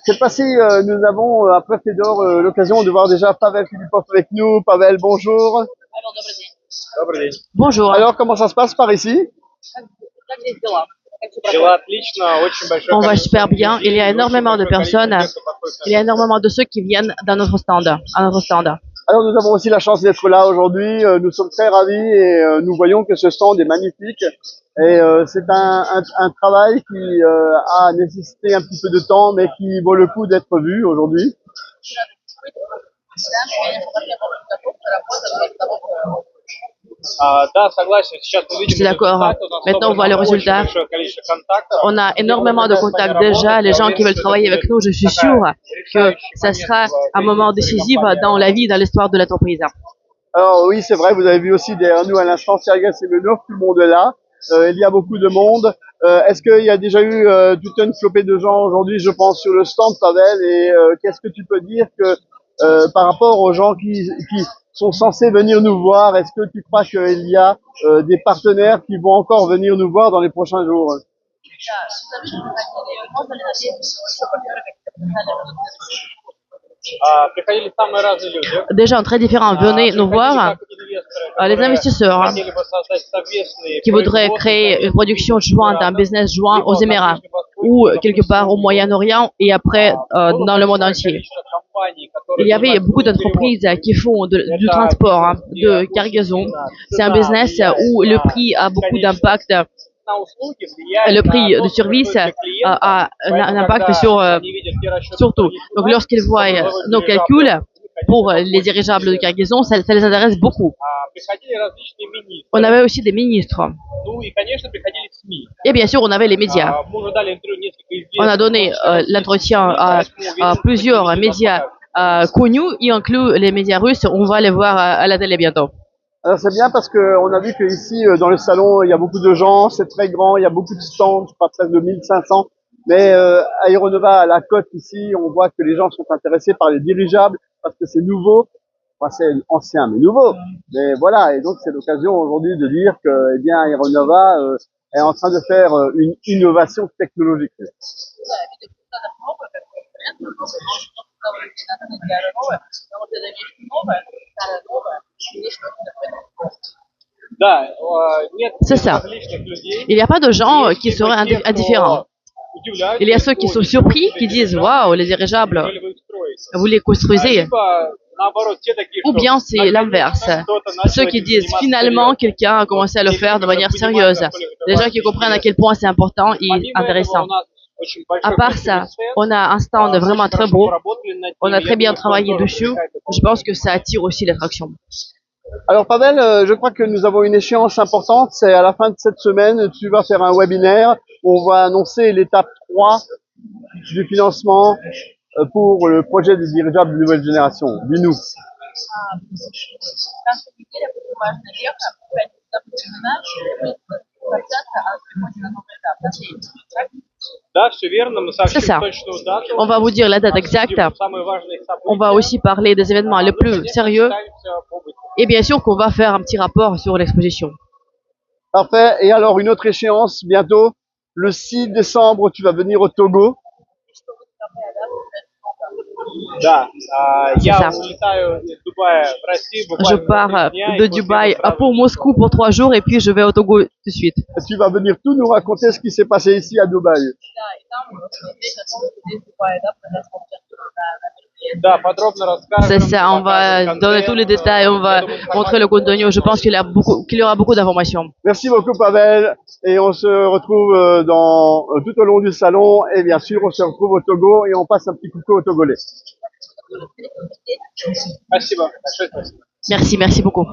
Cette fois-ci, nous avons, après Fédor, l'occasion de voir déjà Pavel Filipov avec nous. Pavel, bonjour. Bonjour. Alors, comment ça se passe par ici? On va super bien. Il y a énormément de personnes. Il y a énormément de ceux qui viennent dans notre stand, à notre stand. Alors, nous avons aussi la chance d'être là aujourd'hui. Nous sommes très ravis et nous voyons que ce stand est magnifique. Et c'est un travail qui a nécessité un petit peu de temps, mais qui vaut le coup d'être vu aujourd'hui. Je suis d'accord. Maintenant, on voit le résultat. On a énormément de contacts déjà. Les gens qui veulent travailler avec nous, je suis sûre que ça sera un moment décisif dans la vie, dans l'histoire de l'entreprise. Alors oui, c'est vrai, vous avez vu aussi derrière nous à l'instant Sergei Semenov, tout le monde est là. Il y a beaucoup de monde. Est-ce qu'il y a déjà eu toute une flopée de gens aujourd'hui, je pense, sur le stand, Pavel, et qu'est-ce que tu peux dire que par rapport aux gens qui sont censés venir nous voir, est-ce que tu crois qu'il y a des partenaires qui vont encore venir nous voir dans les prochains jours? Des gens très différents venaient nous voir. Les investisseurs qui voudraient créer une production jointe, un business joint aux Émirats ou quelque part au Moyen-Orient et après dans le monde entier. Il y avait beaucoup d'entreprises qui font du transport, de cargaison. C'est un business où le prix a beaucoup d'impact. Le prix du service a un impact sur tout. Donc lorsqu'ils voient nos calculs pour les dirigeables de cargaison, ça les intéresse beaucoup. On avait aussi des ministres. Et bien sûr, on avait les médias. On a donné l'entretien à plusieurs médias connus, y inclut les médias russes. On va les voir à la télé bientôt. Alors c'est bien parce que on a vu qu'ici dans le salon il y a beaucoup de gens, c'est très grand, il y a beaucoup de stands, je crois presque de 1500. Mais Aéronova à la côte ici, on voit que les gens sont intéressés par les dirigeables parce que c'est nouveau. Enfin, c'est ancien mais nouveau. Mais voilà, et donc c'est l'occasion aujourd'hui de dire que bien Aéronova est en train de faire une innovation technologique. C'est ça. Il n'y a pas de gens qui seraient indifférents. Il y a ceux qui sont surpris, qui disent « Waouh, les dirigeables, vous les construisez ». Ou bien c'est l'inverse. Ceux qui disent « Finalement, quelqu'un a commencé à le faire de manière sérieuse ». Des gens qui comprennent à quel point c'est important et intéressant. À part ça, on a un stand vraiment très beau. On a très bien travaillé dessus. Je pense que ça attire aussi l'attraction. Alors Pavel, je crois que nous avons une échéance importante, c'est à la fin de cette semaine, tu vas faire un webinaire où on va annoncer l'étape 3 du financement pour le projet des dirigeables de nouvelle génération. Dis-nous. C'est ça. On va vous dire la date exacte. On va aussi parler des événements les plus sérieux. Et bien sûr qu'on va faire un petit rapport sur l'exposition. Parfait. Et alors, une autre échéance bientôt, le 6 décembre, tu vas venir au Togo. C'est ça. Je pars de Dubaï pour Moscou pour 3 jours et puis je vais au Togo tout de suite. Et tu vas venir tout nous raconter ce qui s'est passé ici à Dubaï. C'est ça, on va donner tous les détails, on va montrer le contenu. Je pense qu'il y aura beaucoup d'informations. Merci beaucoup Pavel, et on se retrouve tout au long du salon, et bien sûr on se retrouve au Togo et on passe un petit coucou aux Togolais. Merci beaucoup.